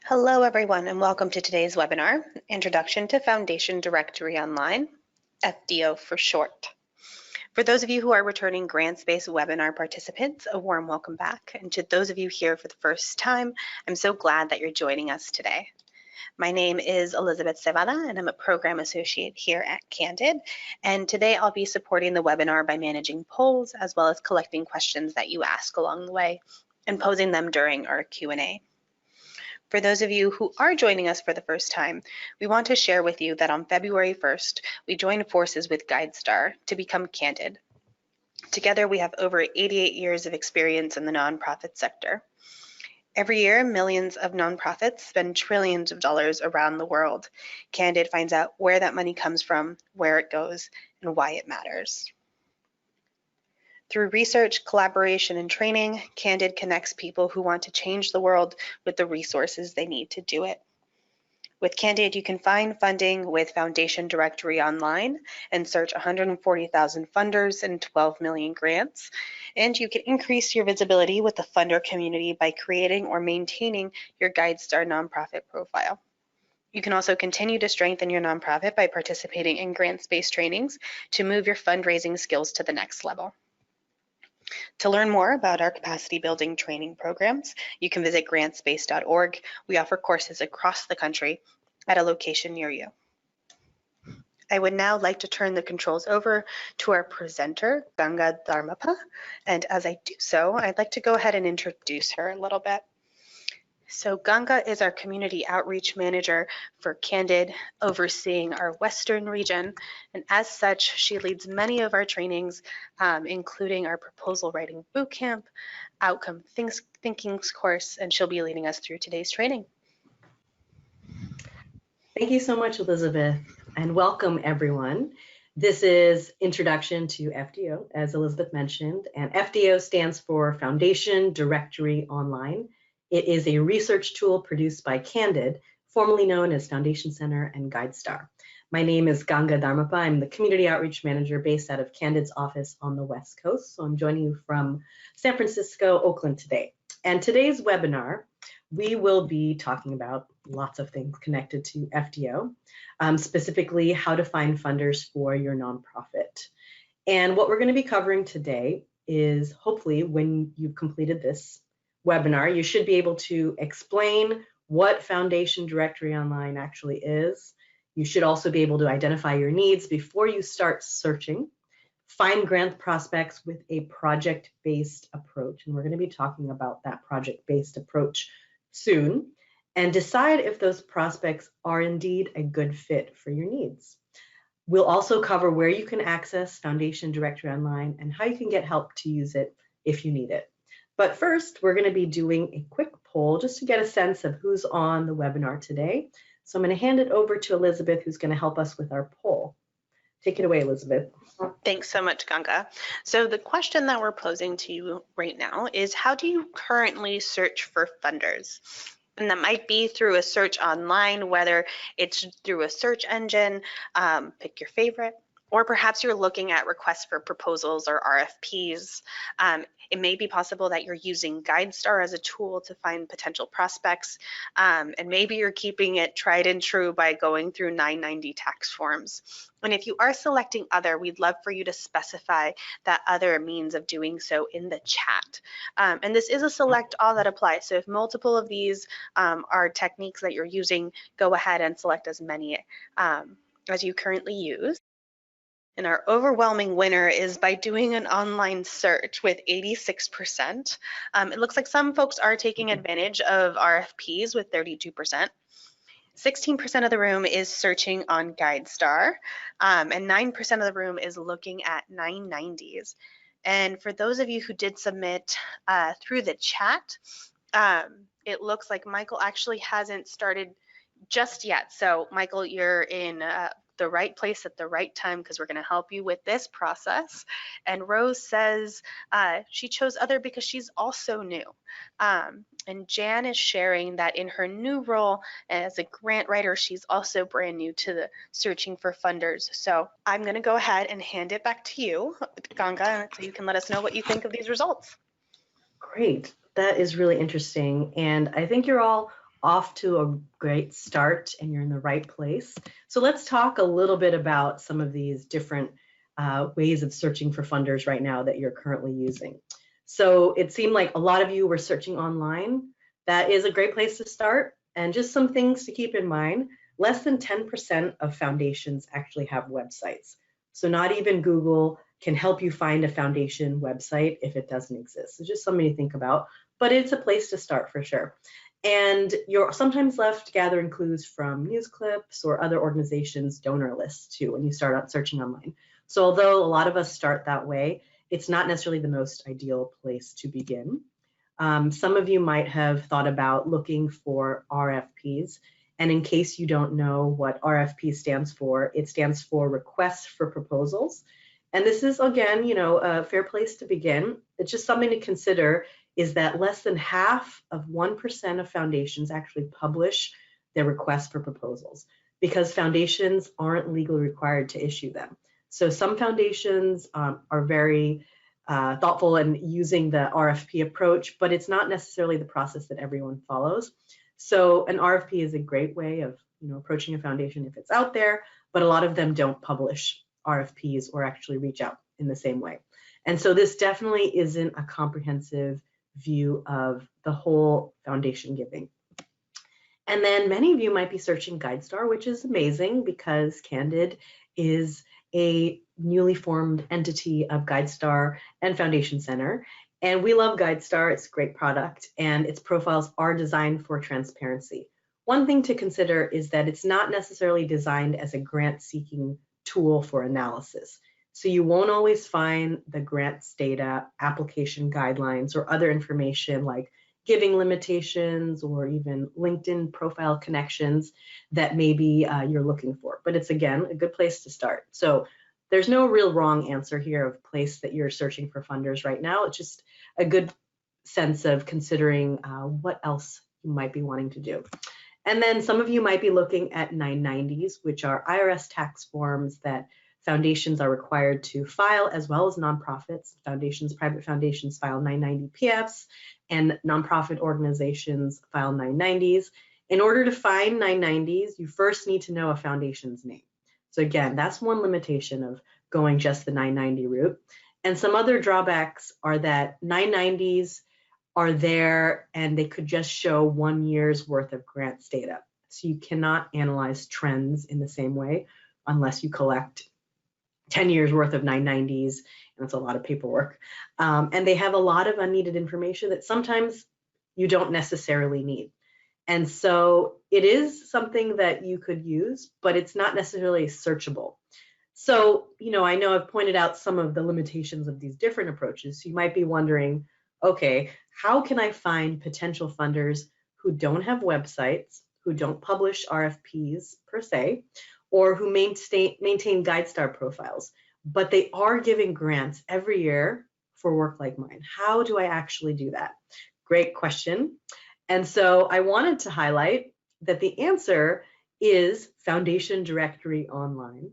Hello, everyone, and welcome to today's webinar, Introduction to Foundation Directory Online, FDO for short. For those of you who are returning grants-based webinar participants, a warm welcome back. And to those of you here for the first time, I'm so glad that you're joining us today. My name is Elizabeth Cevada, and I'm a program associate here at Candid. And today I'll be supporting the webinar by managing polls, as well as collecting questions that you ask along the way and posing them during our Q&A. For those of you who are joining us for the first time, we want to share with you that on February 1st, we joined forces with GuideStar to become Candid. Together, we have over 88 years of experience in the nonprofit sector. Every year, millions of nonprofits spend trillions of dollars around the world. Candid finds out where that money comes from, where it goes, and why it matters. Through research, collaboration, and training, Candid connects people who want to change the world with the resources they need to do it. With Candid, you can find funding with Foundation Directory Online and search 140,000 funders and 12 million grants. And you can increase your visibility with the funder community by creating or maintaining your GuideStar nonprofit profile. You can also continue to strengthen your nonprofit by participating in grants-based trainings to move your fundraising skills to the next level. To learn more about our capacity building training programs, you can visit grantspace.org. We offer courses across the country at a location near you. I would now like to turn the controls over to our presenter, Ganga Dharmapa. And as I do so, I'd like to go ahead and introduce her a little bit. So Ganga is our community outreach manager for Candid, overseeing our Western region. And as such, she leads many of our trainings, including our proposal writing bootcamp, outcome thinking course, and she'll be leading us through today's training. Thank you so much, Elizabeth, and welcome everyone. This is Introduction to FDO, as Elizabeth mentioned, and FDO stands for Foundation Directory Online. It is a research tool produced by Candid, formerly known as Foundation Center and GuideStar. My name is Ganga Dharmapa. I'm the Community Outreach Manager based out of Candid's office on the West Coast. So I'm joining you from San Francisco, Oakland today. And today's webinar, we will be talking about lots of things connected to FDO, specifically how to find funders for your nonprofit. And what we're going to be covering today is, hopefully, when you've completed this webinar, you should be able to explain what Foundation Directory Online actually is. You should also be able to identify your needs before you start searching, find grant prospects with a project-based approach, and we're going to be talking about that project-based approach soon, and decide if those prospects are indeed a good fit for your needs. We'll also cover where you can access Foundation Directory Online and how you can get help to use it if you need it. But first, we're going to be doing a quick poll just to get a sense of who's on the webinar today. So I'm going to hand it over to Elizabeth, who's going to help us with our poll. Take it away, Elizabeth. Thanks so much, Ganga. So the question that we're posing to you right now is, how do you currently search for funders? And that might be through a search online, whether it's through a search engine, pick your favorite, or perhaps you're looking at requests for proposals or RFPs. It may be possible that you're using GuideStar as a tool to find potential prospects, and maybe you're keeping it tried and true by going through 990 tax forms. And if you are selecting other, we'd love for you to specify that other means of doing so in the chat. And this is a select all that applies. So if multiple of these are techniques that you're using, go ahead and select as many as you currently use. And our overwhelming winner is by doing an online search with 86%. It looks like some folks are taking advantage of RFPs with 32%. 16% of the room is searching on GuideStar, and 9% of the room is looking at 990s. And for those of you who did submit through the chat, it looks like Michael actually hasn't started just yet. So Michael, you're in the right place at the right time, because we're going to help you with this process. And Rose says she chose other because she's also new. And Jan is sharing that in her new role as a grant writer, she's also brand new to the searching for funders. So I'm going to go ahead and hand it back to you, Ganga, so you can let us know what you think of these results. Great. That is really interesting. And I think you're all off to a great start and you're in the right place. So let's talk a little bit about some of these different ways of searching for funders right now that you're currently using. So it seemed like a lot of you were searching online. That is a great place to start. And just some things to keep in mind, less than 10% of foundations actually have websites. So not even Google can help you find a foundation website if it doesn't exist. So just something to think about, but it's a place to start for sure. And you're sometimes left gathering clues from news clips or other organizations' donor lists too when you start out searching online. So although a lot of us start that way, it's not necessarily the most ideal place to begin. Some of you might have thought about looking for RFPs. And in case you don't know what RFP stands for, it stands for Requests for Proposals. And this is, again, a fair place to begin. It's just something to consider is that less than half of 1% of foundations actually publish their requests for proposals because foundations aren't legally required to issue them. So some foundations are very thoughtful in using the RFP approach, but it's not necessarily the process that everyone follows. So an RFP is a great way of approaching a foundation if it's out there, but a lot of them don't publish RFPs or actually reach out in the same way. And so this definitely isn't a comprehensive view of the whole foundation giving. And then many of you might be searching GuideStar, which is amazing because Candid is a newly formed entity of GuideStar and Foundation Center. And we love GuideStar, it's a great product, and its profiles are designed for transparency. One thing to consider is that it's not necessarily designed as a grant-seeking tool for analysis. So you won't always find the grants data, application guidelines, or other information like giving limitations or even LinkedIn profile connections that maybe you're looking for. But it's, again, a good place to start. So there's no real wrong answer here of place that you're searching for funders right now. It's just a good sense of considering what else you might be wanting to do. And then some of you might be looking at 990s, which are IRS tax forms that foundations are required to file, as well as nonprofits. Foundations, private foundations file 990 PFs, and nonprofit organizations file 990s. In order to find 990s, you first need to know a foundation's name. So again, that's one limitation of going just the 990 route. And some other drawbacks are that 990s are there and they could just show 1 year's worth of grants data. So you cannot analyze trends in the same way unless you collect 10 years worth of 990s, and it's a lot of paperwork. And they have a lot of unneeded information that sometimes you don't necessarily need. And so it is something that you could use, but it's not necessarily searchable. So, I know I've pointed out some of the limitations of these different approaches. So you might be wondering, okay, how can I find potential funders who don't have websites, who don't publish RFPs per se, or who maintain GuideStar profiles, but they are giving grants every year for work like mine? How do I actually do that? Great question. And so I wanted to highlight that the answer is Foundation Directory Online.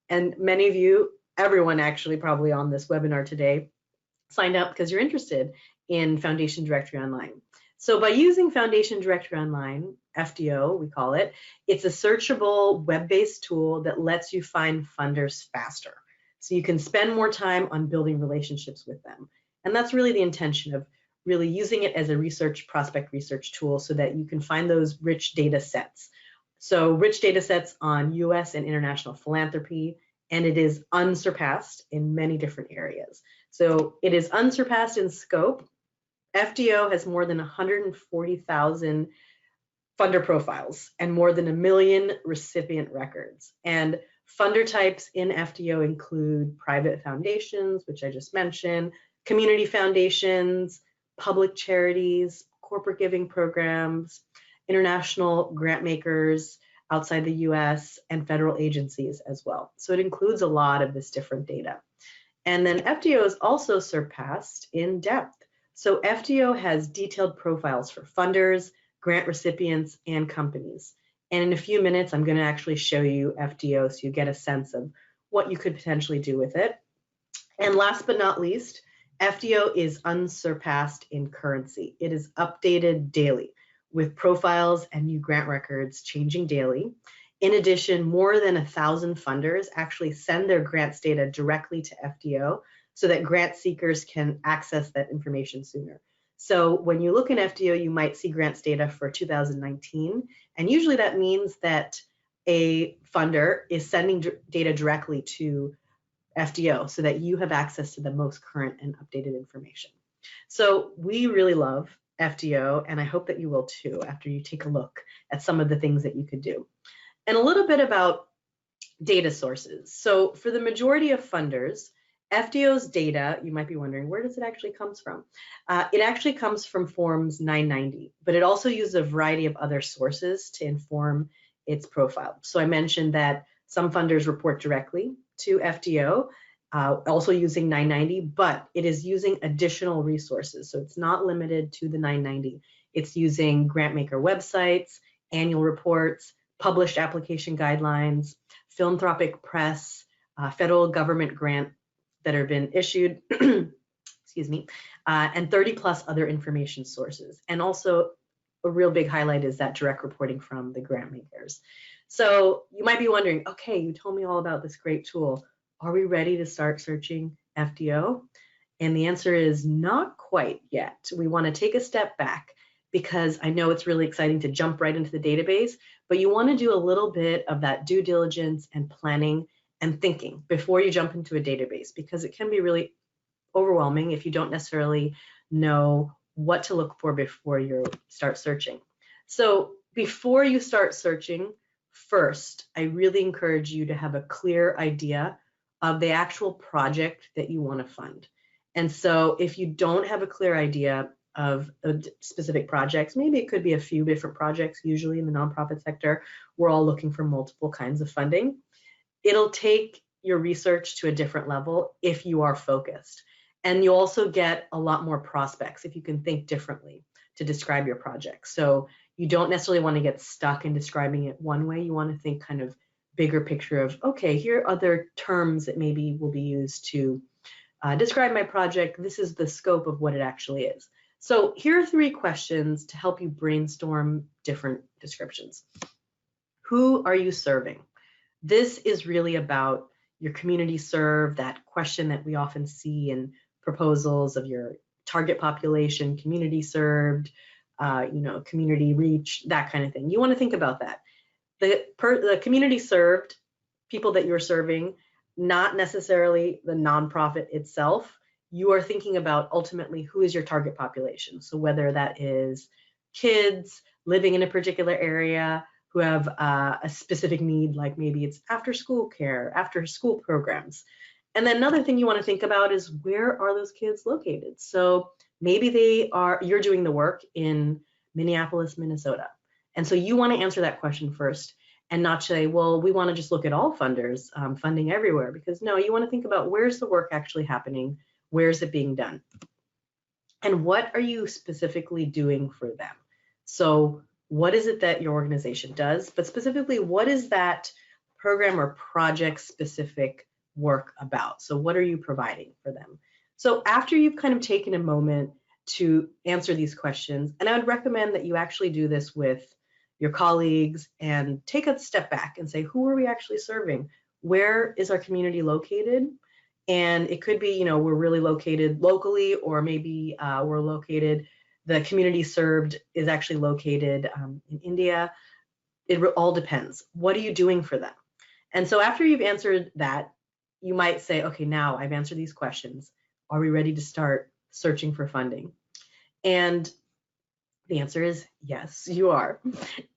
And many of you, everyone actually probably on this webinar today, signed up because you're interested in Foundation Directory Online. So by using Foundation Directory Online, FDO we call it, it's a searchable web-based tool that lets you find funders faster. So you can spend more time on building relationships with them. And that's really the intention of really using it as a prospect research tool so that you can find those rich data sets. So rich data sets on US and international philanthropy, and it is unsurpassed in many different areas. So it is unsurpassed in scope. FDO has more than 140,000 funder profiles and more than 1 million recipient records. And funder types in FDO include private foundations, which I just mentioned, community foundations, public charities, corporate giving programs, international grant makers outside the US, and federal agencies as well. So it includes a lot of this different data. And then FDO is also surpassed in depth. So FDO has detailed profiles for funders, grant recipients, and companies. And in a few minutes, I'm going to actually show you FDO so you get a sense of what you could potentially do with it. And last but not least, FDO is unsurpassed in currency. It is updated daily. with profiles and new grant records changing daily. In addition, more than 1,000 funders actually send their grants data directly to FDO so that grant seekers can access that information sooner. So when you look in FDO, you might see grants data for 2019, and usually that means that a funder is sending data directly to FDO so that you have access to the most current and updated information. So we really love FDO, and I hope that you will too after you take a look at some of the things that you could do. And a little bit about data sources. So for the majority of funders, FDO's data, you might be wondering, where does it actually come from? It actually comes from Forms 990, but it also uses a variety of other sources to inform its profile. So I mentioned that some funders report directly to FDO, also using 990, but it is using additional resources. So it's not limited to the 990. It's using grantmaker websites, annual reports, published application guidelines, philanthropic press, federal government grant that have been issued, excuse me, and 30 plus other information sources. And also a real big highlight is that direct reporting from the grant makers. So you might be wondering, okay, you told me all about this great tool. Are we ready to start searching FDO? And the answer is not quite yet. We want to take a step back because I know it's really exciting to jump right into the database, but you want to do a little bit of that due diligence and planning and thinking before you jump into a database, because it can be really overwhelming if you don't necessarily know what to look for before you start searching. So before you start searching, first, I really encourage you to have a clear idea of the actual project that you want to fund. And so if you don't have a clear idea of specific projects, maybe it could be a few different projects. Usually in the nonprofit sector, we're all looking for multiple kinds of funding. It'll take your research to a different level if you are focused. And you also get a lot more prospects if you can think differently to describe your project. So you don't necessarily want to get stuck in describing it one way. You want to think kind of bigger picture of, okay, here are other terms that maybe will be used to describe my project. This is the scope of what it actually is. So here are 3 questions to help you brainstorm different descriptions. Who are you serving? This is really about your community served, that question that we often see in proposals of your target population, community served, community reach, that kind of thing. You want to think about that. The community served, people that you're serving, not necessarily the nonprofit itself. You are thinking about ultimately who is your target population. So whether that is kids living in a particular area who have a specific need, like maybe it's after school care, after school programs. And then another thing you want to think about is where are those kids located? So maybe you're doing the work in Minneapolis, Minnesota. And so you want to answer that question first and not say, well, we want to just look at all funders funding everywhere, because no, you want to think about where's the work actually happening? Where's it being done? And what are you specifically doing for them? So what is it that your organization does? But specifically, what is that program or project specific work about? So what are you providing for them? So after you've kind of taken a moment to answer these questions, and I would recommend that you actually do this with your colleagues and take a step back and say, who are we actually serving? Where is our community located? And it could be, we're really located locally, or maybe the community served is actually located in India. It all depends. What are you doing for them? And so after you've answered that, you might say, okay, now I've answered these questions. Are we ready to start searching for funding? And the answer is yes, you are.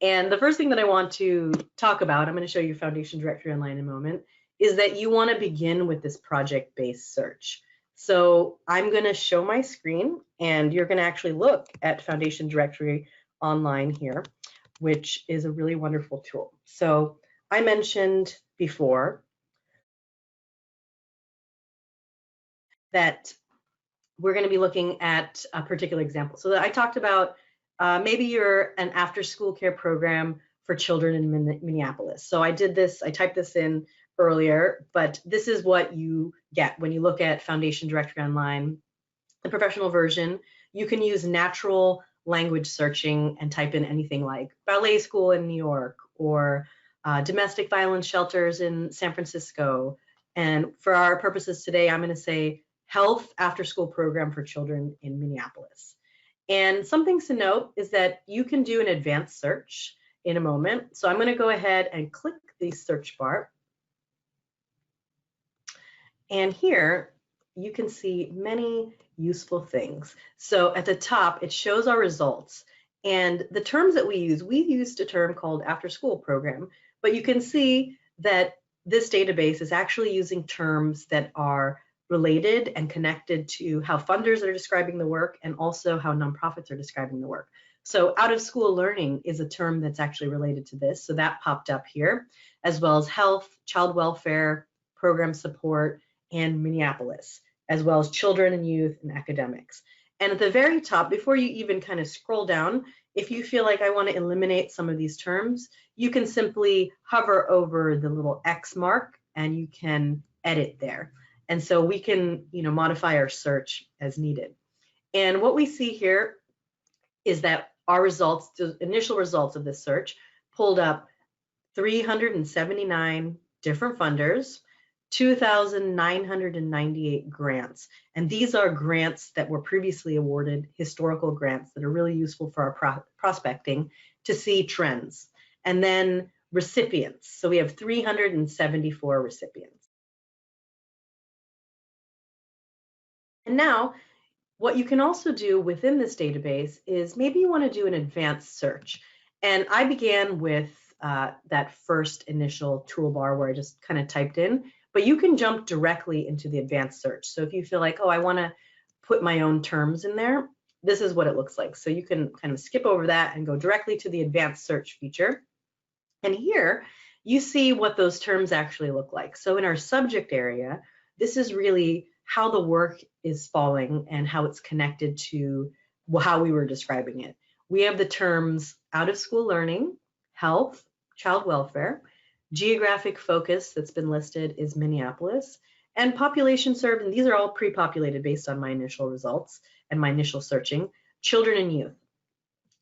And the first thing that I want to talk about, I'm going to show you Foundation Directory Online in a moment, is that you want to begin with this project-based search. So I'm going to show my screen, and you're going to actually look at Foundation Directory Online here, which is a really wonderful tool. So I mentioned before that we're going to be looking at a particular example. So I talked about maybe you're an after-school care program for children in Minneapolis. So I typed this in earlier, but this is what you get when you look at Foundation Directory Online, the professional version. You can use natural language searching and type in anything like ballet school in New York or domestic violence shelters in San Francisco. And for our purposes today, I'm going to say health after school program for children in Minneapolis. And some things to note is that you can do an advanced search in a moment. So I'm going to go ahead and click the search bar. And here you can see many useful things. So at the top, it shows our results. And the terms that we used a term called after school program, but you can see that this database is actually using terms that are related and connected to how funders are describing the work and also how nonprofits are describing the work. So out of school learning is a term that's actually related to this. So that popped up here, as well as health, child welfare, program support, and Minneapolis, as well as children and youth and academics. And at the very top, before you even kind of scroll down, if you feel like I want to eliminate some of these terms, you can simply hover over the little X mark and you can edit there. And so we can, modify our search as needed. And what we see here is that our results, the initial results of this search, pulled up 379 different funders, 2,998 grants. And these are grants that were previously awarded, historical grants that are really useful for our prospecting to see trends. And then recipients. So we have 374 recipients. And now, what you can also do within this database is maybe you want to do an advanced search. And I began with that first initial toolbar where I just kind of typed in, but you can jump directly into the advanced search. So if you feel like, oh, I want to put my own terms in there, this is what it looks like. So you can kind of skip over that and go directly to the advanced search feature. And here you see what those terms actually look like. So in our subject area, this is really how the work is falling and how it's connected to how we were describing it. We have the terms out of school learning, health, child welfare, geographic focus that's been listed is Minneapolis, and population served, and these are all pre-populated based on my initial results and my initial searching, children and youth.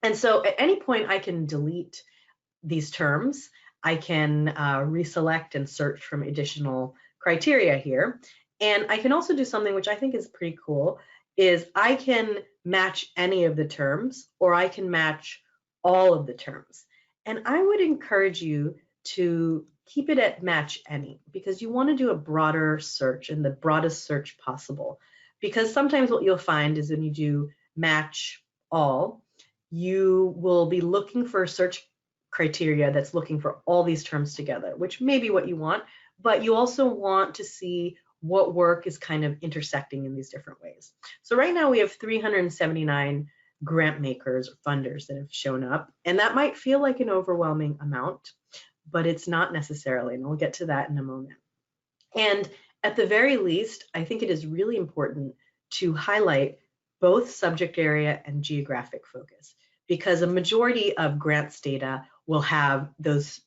And so at any point I can delete these terms. I can reselect and search from additional criteria here. And I can also do something which I think is pretty cool, is I can match any of the terms or I can match all of the terms. And I would encourage you to keep it at match any, because you want to do a broader search and the broadest search possible. Because sometimes what you'll find is when you do match all, you will be looking for a search criteria that's looking for all these terms together, which may be what you want, but you also want to see what work is kind of intersecting in these different ways. So right now we have 379 grant makers or funders that have shown up, and that might feel like an overwhelming amount, but it's not necessarily, and we'll get to that in a moment. And at the very least, I think it is really important to highlight both subject area and geographic focus, because a majority of grants data will have those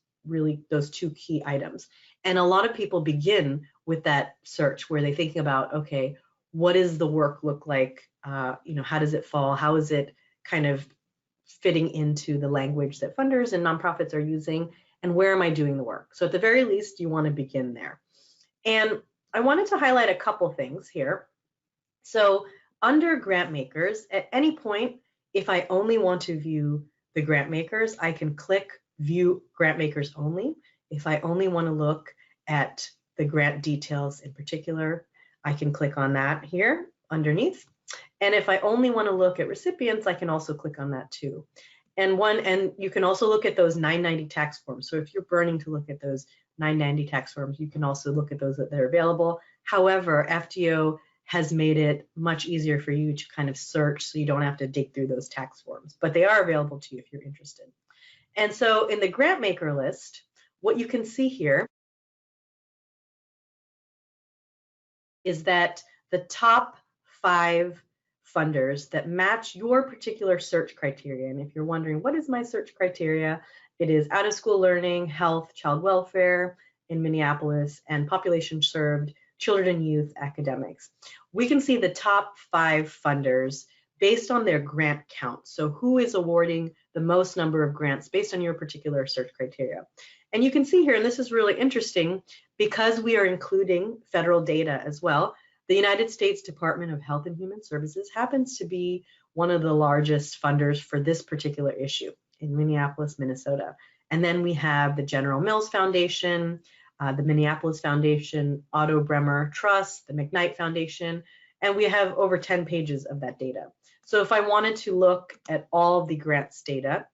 two key items. And a lot of people begin with that search where they're thinking about, okay, what does the work look like? How does it fall? How is it kind of fitting into the language that funders and nonprofits are using? And where am I doing the work? So at the very least, you want to begin there. And I wanted to highlight a couple things here. So under grant makers, at any point, if I only want to view the grant makers, I can click view grant makers only. If I only want to look at the grant details in particular, I can click on that here underneath. And if I only want to look at recipients, I can also click on that too. And you can also look at those 990 tax forms. So if you're burning to look at those 990 tax forms, you can also look at those that are available. However, FDO has made it much easier for you to kind of search so you don't have to dig through those tax forms, but they are available to you if you're interested. And so in the grant maker list, what you can see here is that the top 5 funders that match your particular search criteria. And if you're wondering, what is my search criteria? It is out of school learning, health, child welfare in Minneapolis, and population served, children and youth, academics. We can see the top 5 funders based on their grant count. So who is awarding the most number of grants based on your particular search criteria. And you can see here, and this is really interesting, because we are including federal data as well, the United States Department of Health and Human Services happens to be one of the largest funders for this particular issue in Minneapolis, Minnesota. And then we have the General Mills Foundation, the Minneapolis Foundation, Otto Bremer Trust, the McKnight Foundation, and we have over 10 pages of that data. So if I wanted to look at all of the grants data,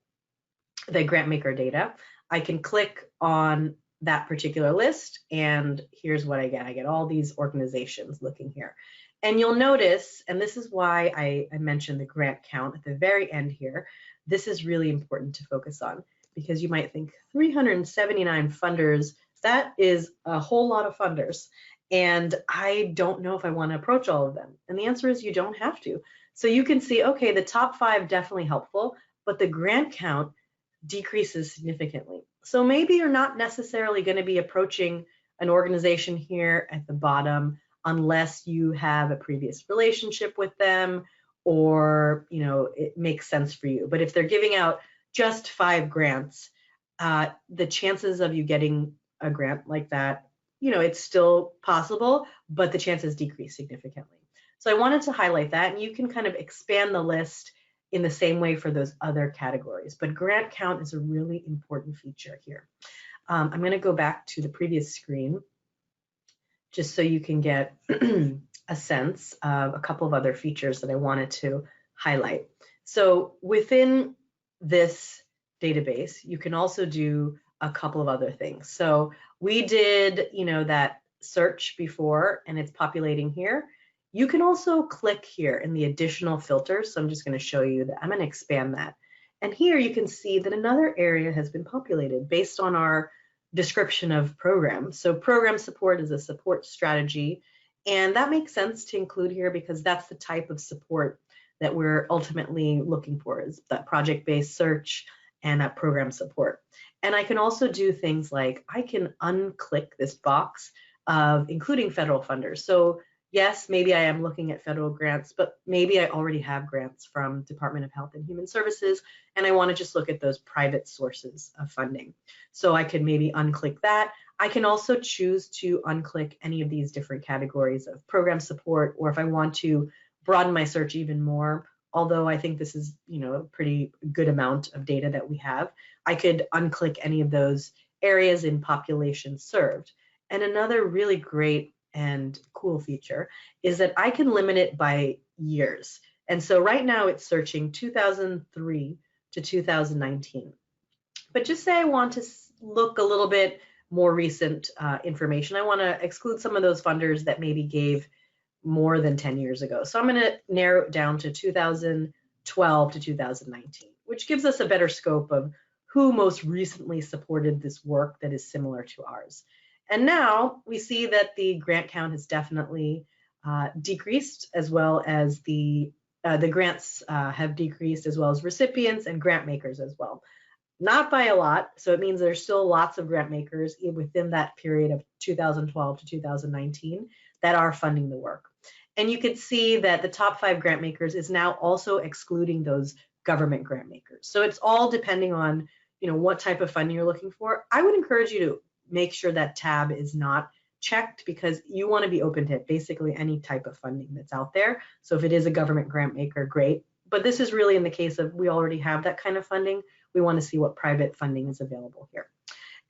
the grantmaker data, I can click on that particular list, and here's what I get. I get all these organizations looking here. And you'll notice, and this is why I mentioned the grant count at the very end here, this is really important to focus on, because you might think 379 funders, that is a whole lot of funders. And I don't know if I want to approach all of them. And the answer is you don't have to. So you can see, okay, the top 5 definitely helpful, but the grant count decreases significantly. So maybe you're not necessarily going to be approaching an organization here at the bottom unless you have a previous relationship with them, or it makes sense for you. But if they're giving out just 5 grants, the chances of you getting a grant like that, it's still possible, but the chances decrease significantly. So I wanted to highlight that, and you can kind of expand the list in the same way for those other categories. But grant count is a really important feature here. I'm going to go back to the previous screen just so you can get a sense of a couple of other features that I wanted to highlight. So within this database, you can also do a couple of other things. So we did, that search before, and it's populating here. You can also click here in the additional filters. So I'm just going to show you that. I'm going to expand that. And here you can see that another area has been populated based on our description of program. So program support is a support strategy. And that makes sense to include here because that's the type of support that we're ultimately looking for, is that project-based search and that program support. And I can also do things like I can unclick this box of including federal funders. So yes, maybe I am looking at federal grants, but maybe I already have grants from Department of Health and Human Services, and I want to just look at those private sources of funding. So I could maybe unclick that. I can also choose to unclick any of these different categories of program support, or if I want to broaden my search even more, although I think this is, a pretty good amount of data that we have, I could unclick any of those areas in population served. And another really great and cool feature is that I can limit it by years. And so right now it's searching 2003 to 2019. But just say I want to look a little bit more recent information. I want to exclude some of those funders that maybe gave more than 10 years ago. So I'm going to narrow it down to 2012 to 2019, which gives us a better scope of who most recently supported this work that is similar to ours. And now we see that the grant count has definitely decreased, as well as the grants have decreased, as well as recipients and grant makers as well. Not by a lot, so it means there's still lots of grant makers within that period of 2012 to 2019 that are funding the work. And you can see that the top 5 grant makers is now also excluding those government grant makers. So it's all depending on, what type of funding you're looking for. I would encourage you to make sure that tab is not checked, because you want to be open to basically any type of funding that's out there. So if it is a government grant maker, great. But this is really in the case of we already have that kind of funding. We want to see what private funding is available here.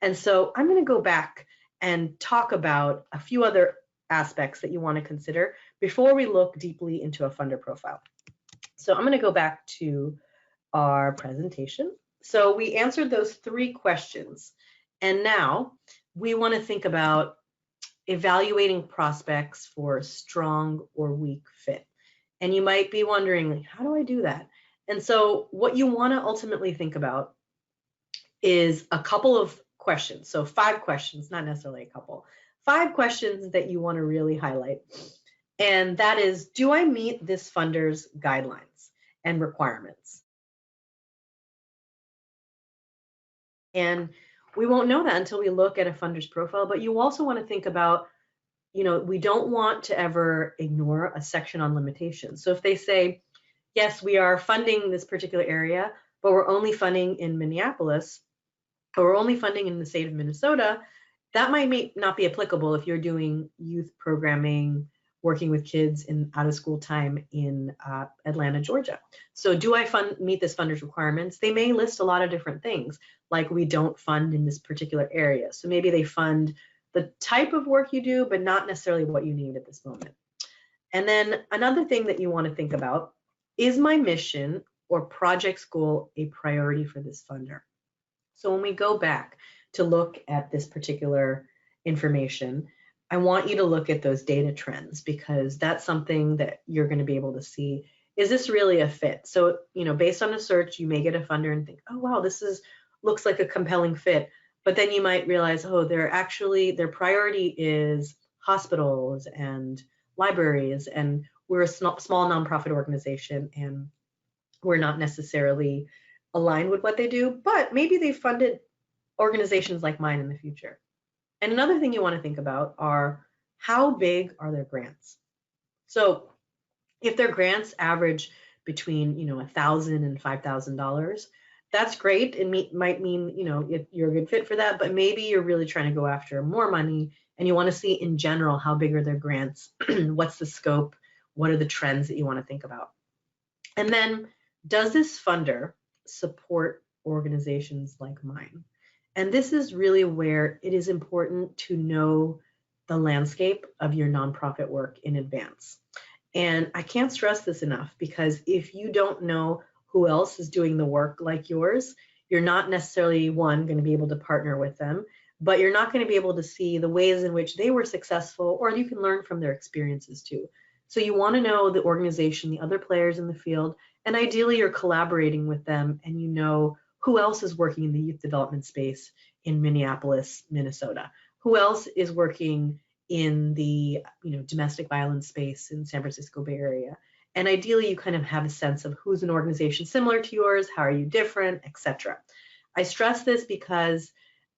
And so I'm going to go back and talk about a few other aspects that you want to consider before we look deeply into a funder profile. So I'm going to go back to our presentation. So we answered those 3 questions. And now we want to think about evaluating prospects for strong or weak fit. And you might be wondering, how do I do that? And so what you want to ultimately think about is a couple of questions. So 5 questions, not necessarily a couple. 5 questions that you want to really highlight. And that is, do I meet this funder's guidelines and requirements? And we won't know that until we look at a funder's profile, but you also want to think about, we don't want to ever ignore a section on limitations. So if they say, yes, we are funding this particular area, but we're only funding in Minneapolis, or we're only funding in the state of Minnesota, that might not be applicable if you're doing youth programming, working with kids in out of school time in Atlanta, Georgia. So do I meet this funder's requirements? They may list a lot of different things, like we don't fund in this particular area. So maybe they fund the type of work you do, but not necessarily what you need at this moment. And then another thing that you want to think about, is my mission or project's goal a priority for this funder? So when we go back to look at this particular information, I want you to look at those data trends, because that's something that you're going to be able to see. Is this really a fit? So, based on a search, you may get a funder and think, oh, wow, looks like a compelling fit. But then you might realize, oh, their priority is hospitals and libraries, and we're a small nonprofit organization, and we're not necessarily aligned with what they do, but maybe they funded organizations like mine in the future. And another thing you want to think about are, how big are their grants? So if their grants average between $1,000 and $5,000, that's great. It might mean you're a good fit for that, but maybe you're really trying to go after more money, and you want to see in general how big are their grants, what's the scope, what are the trends that you want to think about. And then, does this funder support organizations like mine? And this is really where it is important to know the landscape of your nonprofit work in advance. And I can't stress this enough, because if you don't know who else is doing the work like yours, you're not necessarily, one, going to be able to partner with them, but you're not going to be able to see the ways in which they were successful, or you can learn from their experiences too. So you want to know the organization, the other players in the field, and ideally you're collaborating with them, and you know who else is working in the youth development space in Minneapolis, Minnesota, who else is working in the domestic violence space in San Francisco Bay Area. And ideally you kind of have a sense of who's an organization similar to yours, how are you different, etc. I stress this because,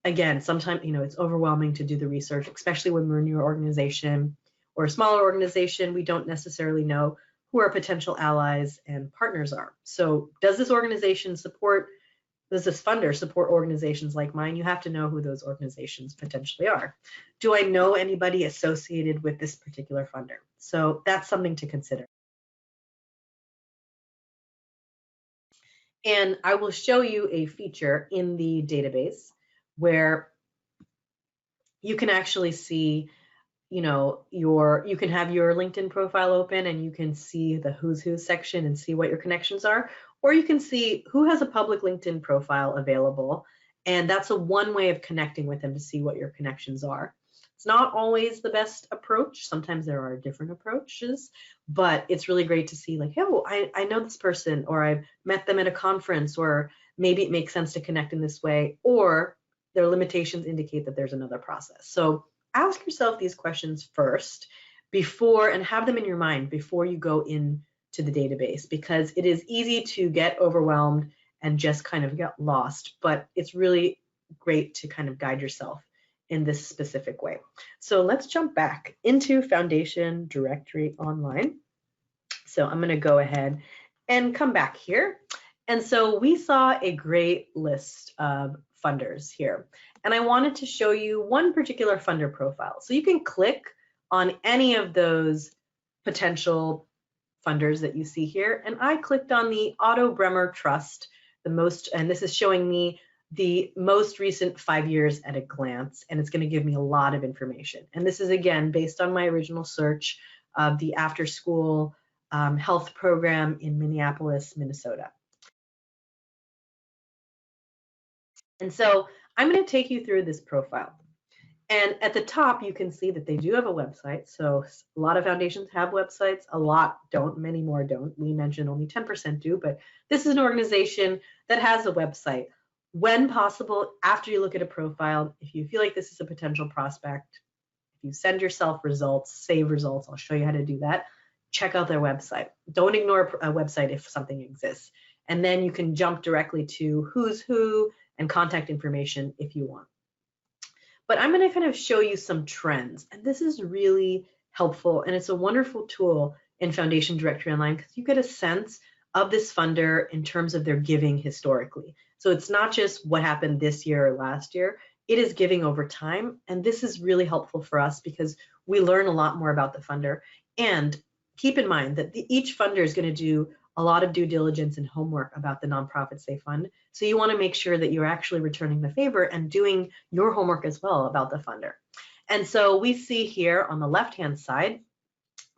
again, sometimes it's overwhelming to do the research, especially when we're a new organization or a smaller organization. We don't necessarily know who our potential allies and partners are. So does this funder support organizations like mine? You have to know who those organizations potentially are. Do I know anybody associated with this particular funder? So that's something to consider. And I will show you a feature in the database where you can actually see, you can have your LinkedIn profile open, and you can see the who's who section and see what your connections are, or you can see who has a public LinkedIn profile available. And that's one way of connecting with them, to see what your connections are. It's not always the best approach. Sometimes there are different approaches, but it's really great to see, like, hey, I know this person, or I've met them at a conference, or maybe it makes sense to connect in this way, or their limitations indicate that there's another process. So ask yourself these questions first and have them in your mind before you go into the database, because it is easy to get overwhelmed and just kind of get lost, but it's really great to kind of guide yourself in this specific way. So let's jump back into Foundation Directory Online. So I'm going to go ahead and come back here. And so we saw a great list of funders here, and I wanted to show you one particular funder profile. So you can click on any of those potential funders that you see here, and I clicked on the Otto Bremer Trust, and this is showing me the most recent 5 years at a glance, and it's going to give me a lot of information. And this is, again, based on my original search of the after-school health program in Minneapolis, Minnesota. And so I'm going to take you through this profile. And at the top, you can see that they do have a website. So a lot of foundations have websites, a lot don't, many more don't. We mentioned only 10% do, but this is an organization that has a website. When possible, after you look at a profile, if you feel like this is a potential prospect, if you send yourself results, save results, I'll show you how to do that, check out their website. Don't ignore a website if something exists. And then you can jump directly to who's who and contact information if you want. But I'm going to kind of show you some trends, and this is really helpful, and it's a wonderful tool in Foundation Directory Online, because you get a sense of this funder in terms of their giving historically. So it's not just what happened this year or last year, it is giving over time. And this is really helpful for us because we learn a lot more about the funder. And keep in mind that each funder is going to do a lot of due diligence and homework about the nonprofits they fund. So you want to make sure that you're actually returning the favor and doing your homework as well about the funder. And so we see here on the left-hand side,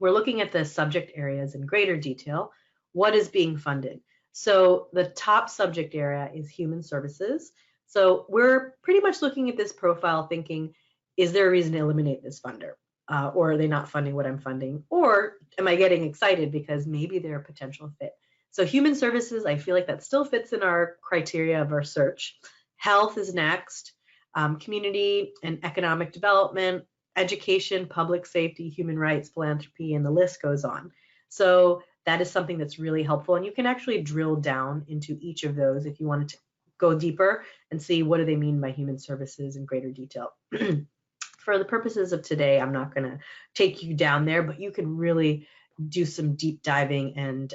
we're looking at the subject areas in greater detail. What is being funded? So the top subject area is human services. So we're pretty much looking at this profile thinking, is there a reason to eliminate this funder? Or are they not funding what I'm funding? Or am I getting excited because maybe they're a potential fit? So human services, I feel like that still fits in our criteria of our search. Health is next, community and economic development, education, public safety, human rights, philanthropy, and the list goes on. So that is something that's really helpful. And you can actually drill down into each of those if you wanted to go deeper and see what do they mean by human services in greater detail. For the purposes of today, I'm not going to take you down there, but you can really do some deep diving and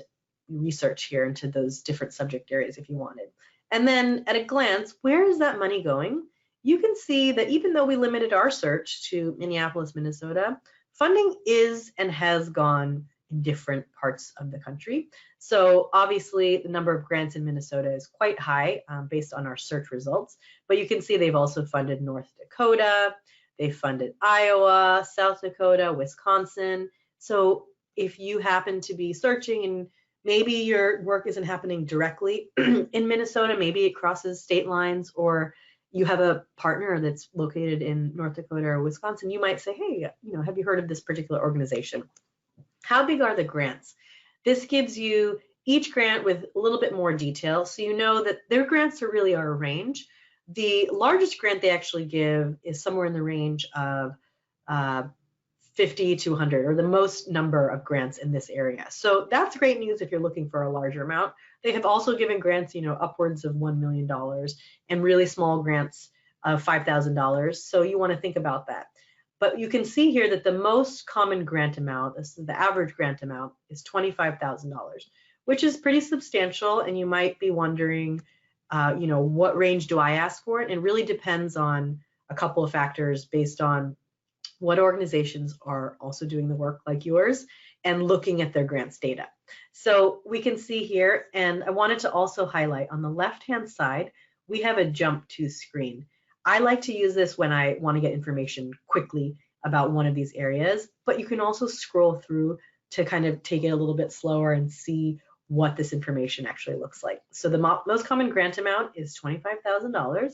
research here into those different subject areas if you wanted. And then at a glance, where is that money going? You can see that even though we limited our search to Minneapolis, Minnesota, funding is and has gone in different parts of the country. So obviously the number of grants in Minnesota is quite high based on our search results, but you can see they've also funded North Dakota, they funded Iowa, South Dakota, Wisconsin. So if you happen to be searching and maybe your work isn't happening directly in Minnesota, maybe it crosses state lines, or you have a partner that's located in North Dakota or Wisconsin, you might say, hey, have you heard of this particular organization? How big are the grants? This gives you each grant with a little bit more detail, so you know that their grants are a range. The largest grant they actually give is somewhere in the range of 50 to 100, or the most number of grants in this area. So that's great news if you're looking for a larger amount. They have also given grants, upwards of $1 million and really small grants of $5,000. So you want to think about that. But you can see here that the most common grant amount, the average grant amount, is $25,000, which is pretty substantial. And you might be wondering, what range do I ask for it? And it really depends on a couple of factors based on what organizations are also doing the work like yours and looking at their grants data. So we can see here, and I wanted to also highlight on the left-hand side, we have a jump to screen. I like to use this when I want to get information quickly about one of these areas, but you can also scroll through to kind of take it a little bit slower and see what this information actually looks like. So the most common grant amount is $25,000,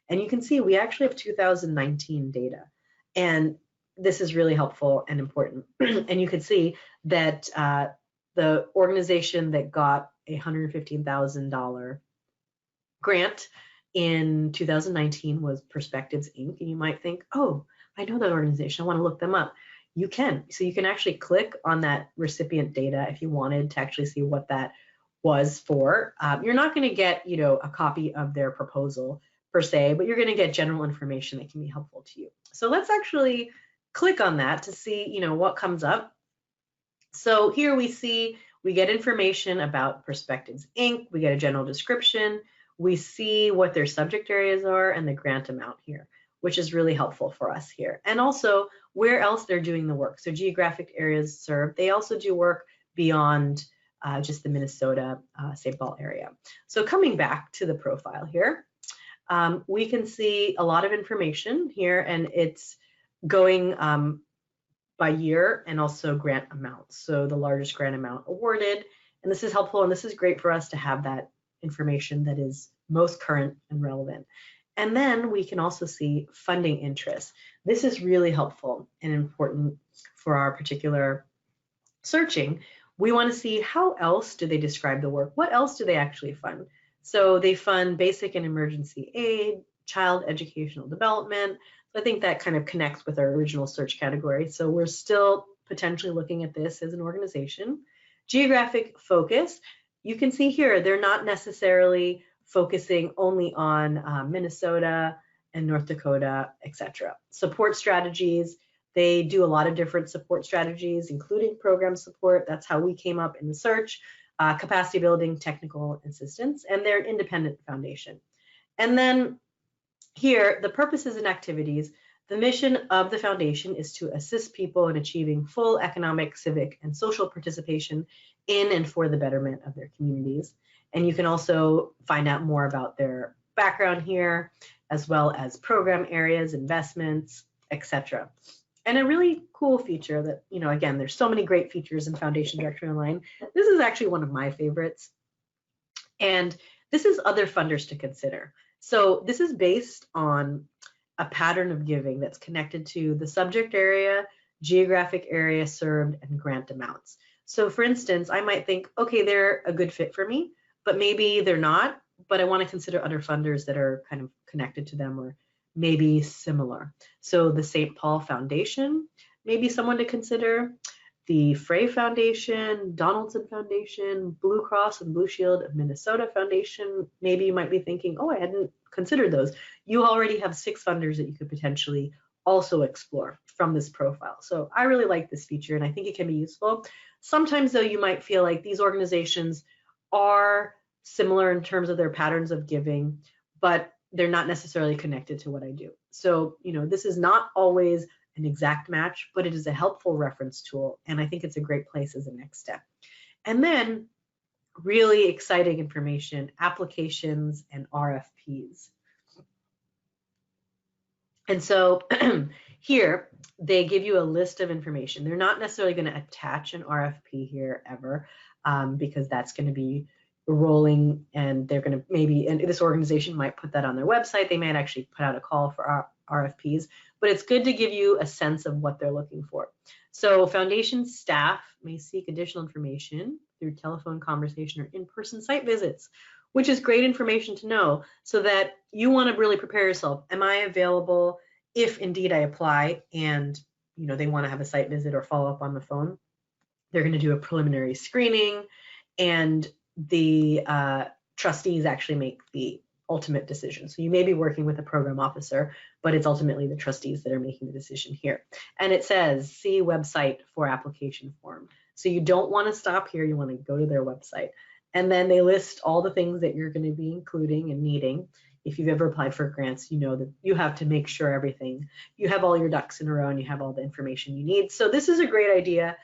and you can see we actually have 2019 data, and this is really helpful and important. And you can see that the organization that got a $115,000 grant in 2019 was Perspectives Inc. And you might think, oh, I know that organization, I want to look them up. You can. So you can actually click on that recipient data if you wanted to actually see what that was for. You're not going to get, a copy of their proposal per se, but you're going to get general information that can be helpful to you. So let's actually click on that to see, what comes up. So here we see we get information about Perspectives Inc. We get a general description. We see what their subject areas are and the grant amount here, which is really helpful for us here. And also where else they're doing the work. So geographic areas served. They also do work beyond just the Minnesota, St. Paul area. So coming back to the profile here, we can see a lot of information here, and it's going by year and also grant amount. So the largest grant amount awarded, and this is helpful, and this is great for us to have that information that is most current and relevant. And then we can also see funding interest. This is really helpful and important for our particular searching. We want to see how else do they describe the work? What else do they actually fund? So they fund basic and emergency aid, child educational development. So I think that kind of connects with our original search category. So we're still potentially looking at this as an organization. Geographic focus, you can see here, they're not necessarily focusing only on Minnesota and North Dakota, etc. Support strategies, they do a lot of different support strategies, including program support. That's how we came up in the search. capacity building, technical assistance, and they're an independent foundation. And then here, the purposes and activities. The mission of the foundation is to assist people in achieving full economic, civic, and social participation in and for the betterment of their communities. And you can also find out more about their background here, as well as program areas, investments, etc. And a really cool feature that, again, there's so many great features in Foundation Directory Online. This is actually one of my favorites. And this is other funders to consider. So this is based on a pattern of giving that's connected to the subject area, geographic area served, and grant amounts. So for instance, I might think, okay, they're a good fit for me, but maybe they're not, but I want to consider other funders that are kind of connected to them or maybe similar. So the St. Paul Foundation, maybe someone to consider. The Frey Foundation, Donaldson Foundation, Blue Cross and Blue Shield of Minnesota Foundation. Maybe you might be thinking, oh, I hadn't considered those. You already have 6 funders that you could potentially also explore from this profile. So I really like this feature and I think it can be useful. Sometimes though, you might feel like these organizations are similar in terms of their patterns of giving, but they're not necessarily connected to what I do. So, this is not always an exact match, but it is a helpful reference tool. And I think it's a great place as a next step. And then really exciting information, applications and RFPs. And so here they give you a list of information. They're not necessarily going to attach an RFP here ever because that's going to be rolling and they're going to and this organization might put that on their website. They might actually put out a call for RFPs, but it's good to give you a sense of what they're looking for. So foundation staff may seek additional information through telephone conversation or in-person site visits, which is great information to know so that you want to really prepare yourself. Am I available if indeed I apply and they want to have a site visit or follow up on the phone? They're going to do a preliminary screening and the trustees actually make the ultimate decision. So you may be working with a program officer, but it's ultimately the trustees that are making the decision here. And it says, see website for application form. So you don't want to stop here, you want to go to their website. And then they list all the things that you're going to be including and needing. If you've ever applied for grants, you know that you have to make sure you have all your ducks in a row and you have all the information you need. So this is a great idea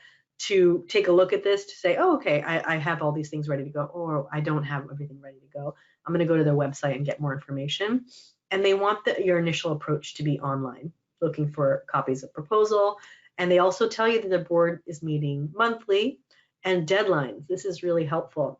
to take a look at this to say, oh, okay, I have all these things ready to go, or I don't have everything ready to go. I'm going to go to their website and get more information. And they want your initial approach to be online, looking for copies of proposal. And they also tell you that the board is meeting monthly and deadlines. This is really helpful.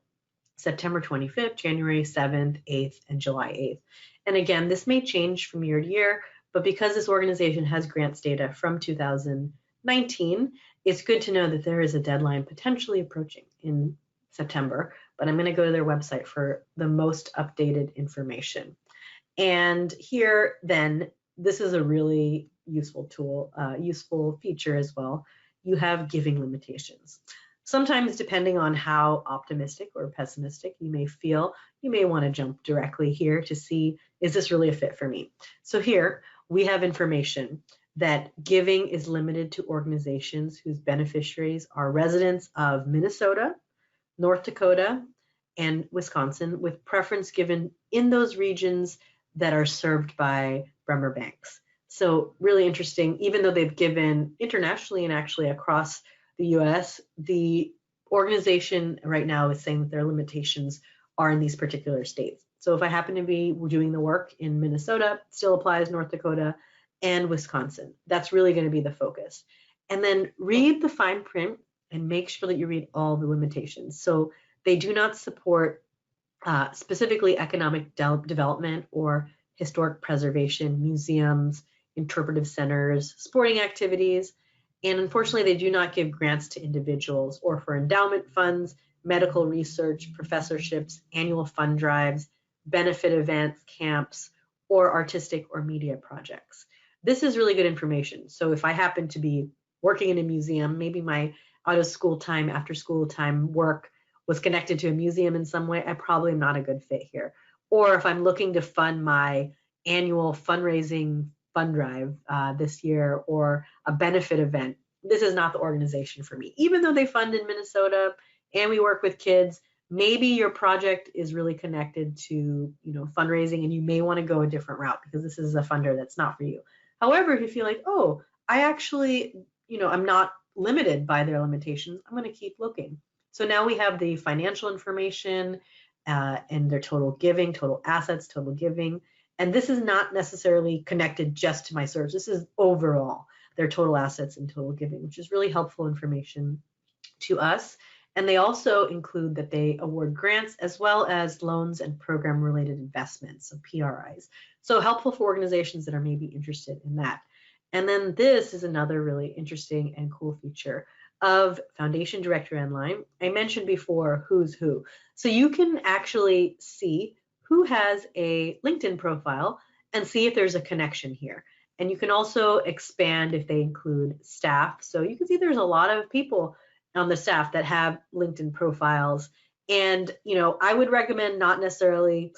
September 25th, January 7th, 8th, and July 8th. And again, this may change from year to year, but because this organization has grants data from 2019, it's good to know that there is a deadline potentially approaching in September, but I'm going to go to their website for the most updated information. And here, then, this is a really useful tool, useful feature as well. You have giving limitations. Sometimes, depending on how optimistic or pessimistic you may feel, you may want to jump directly here to see, is this really a fit for me? So here, we have information that giving is limited to organizations whose beneficiaries are residents of Minnesota, North Dakota, and Wisconsin, with preference given in those regions that are served by Bremer banks. So really interesting, even though they've given internationally and actually across the US, the organization right now is saying that their limitations are in these particular states. So if I happen to be doing the work in Minnesota, it still applies North Dakota and Wisconsin. That's really going to be the focus. And then read the fine print and make sure that you read all the limitations. So they do not support specifically economic development or historic preservation, museums, interpretive centers, sporting activities, and unfortunately they do not give grants to individuals or for endowment funds, medical research, professorships, annual fund drives, benefit events, camps, or artistic or media projects. This is really good information. So if I happen to be working in a museum, maybe my out of school time, after school time work was connected to a museum in some way, I probably am not a good fit here. Or if I'm looking to fund my annual fundraising fund drive this year or a benefit event, this is not the organization for me. Even though they fund in Minnesota and we work with kids. Maybe your project is really connected to, fundraising, and you may want to go a different route because this is a funder that's not for you. However, if you feel like, oh, I actually, I'm not limited by their limitations, I'm going to keep looking. So now we have the financial information and their total giving, total assets, total giving. And this is not necessarily connected just to my search. This is overall their total assets and total giving, which is really helpful information to us. And they also include that they award grants as well as loans and program related investments, so PRIs. So helpful for organizations that are maybe interested in that. And then this is another really interesting and cool feature of Foundation Directory Online. I mentioned before who's who. So you can actually see who has a LinkedIn profile and see if there's a connection here. And you can also expand if they include staff. So you can see there's a lot of people on the staff that have LinkedIn profiles. And, I would recommend not necessarily,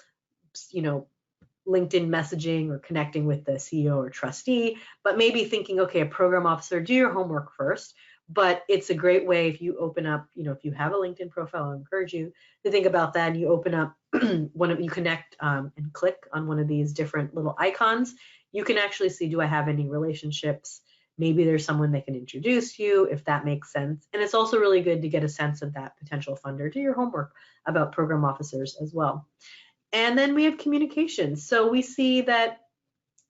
LinkedIn messaging or connecting with the CEO or trustee, but maybe thinking, okay, a program officer, do your homework first. But it's a great way if you open up, if you have a LinkedIn profile, I encourage you to think about that. And you open up you connect and click on one of these different little icons, you can actually see, do I have any relationships? Maybe there's someone that can introduce you, if that makes sense. And it's also really good to get a sense of that potential funder. Do your homework about program officers as well. And then we have communications. So we see that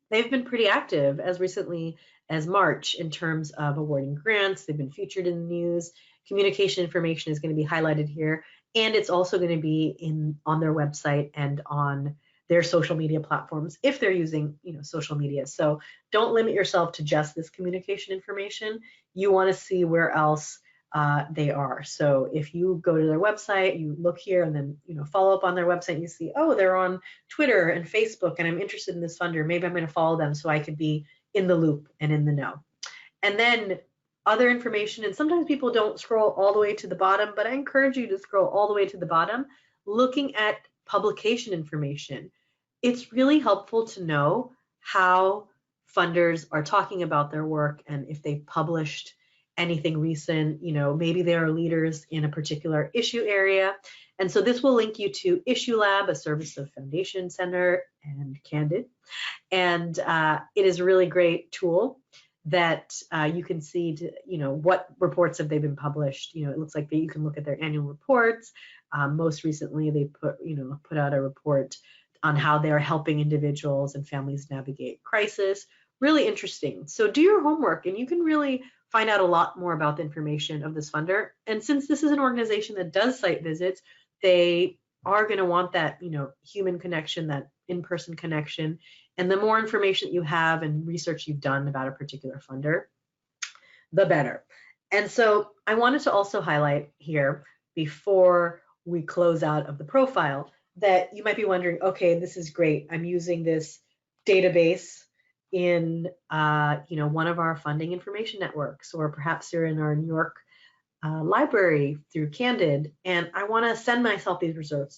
they've been pretty active as recently as March in terms of awarding grants. They've been featured in the news. Communication information is going to be highlighted here. And it's also going to be on their website and on their social media platforms if they're using social media. So don't limit yourself to just this communication information. You want to see where else they are. So if you go to their website, you look here and then follow up on their website, and you see, oh, they're on Twitter and Facebook, and I'm interested in this funder. Maybe I'm going to follow them so I could be in the loop and in the know. And then other information, and sometimes people don't scroll all the way to the bottom, but I encourage you to scroll all the way to the bottom, looking at publication information. It's really helpful to know how funders are talking about their work and if they've published anything recent, maybe they are leaders in a particular issue area. And so this will link you to Issue Lab, a service of Foundation Center and Candid. And it is a really great tool that you can see, what reports have they been published. It looks like that you can look at their annual reports. Most recently, they put out a report on how they are helping individuals and families navigate crisis. Really interesting. So do your homework, and you can really find out a lot more about the information of this funder. And since this is an organization that does site visits, they are going to want that, human connection, that in-person connection. And the more information you have and research you've done about a particular funder, the better. And so I wanted to also highlight here, before we close out of the profile, that you might be wondering, okay, this is great. I'm using this database in one of our funding information networks, or perhaps you're in our New York library through Candid, and I want to send myself these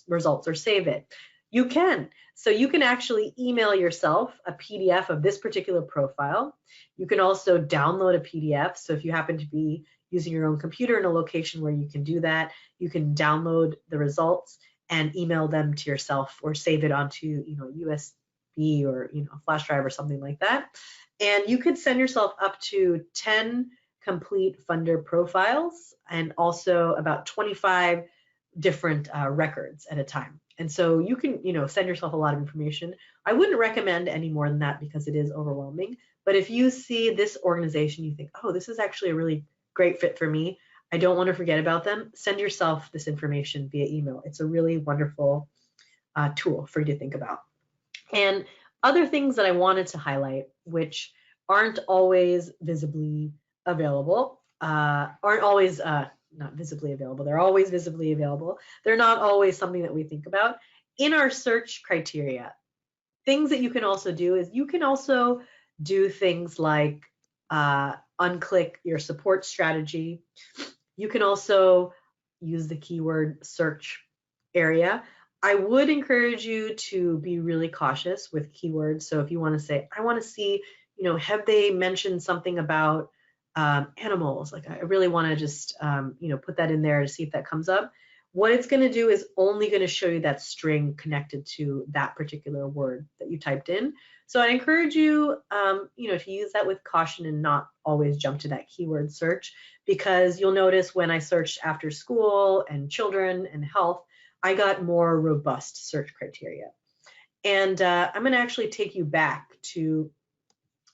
results or save it. You can. So you can actually email yourself a PDF of this particular profile. You can also download a PDF. So if you happen to be using your own computer in a location where you can do that, you can download the results and email them to yourself, or save it onto USB or a flash drive or something like that. And you could send yourself up to 10 complete funder profiles and also about 25 different records at a time. And so you can send yourself a lot of information. I wouldn't recommend any more than that because it is overwhelming. But if you see this organization, you think, oh, this is actually a really great fit for me, I don't want to forget about them, send yourself this information via email. It's a really wonderful tool for you to think about. And other things that I wanted to highlight, which aren't always visibly available, aren't always not visibly available. They're always visibly available. They're not always something that we think about. In our search criteria, things that you can also do is you can also do things like unclick your support strategy. You can also use the keyword search area. I would encourage you to be really cautious with keywords. So if you want to say, I want to see, have they mentioned something about animals. Like I really want to just, put that in there to see if that comes up. What it's going to do is only going to show you that string connected to that particular word that you typed in. So I encourage you, to use that with caution and not always jump to that keyword search, because you'll notice when I searched after school and children and health, I got more robust search criteria. And I'm going to actually take you back to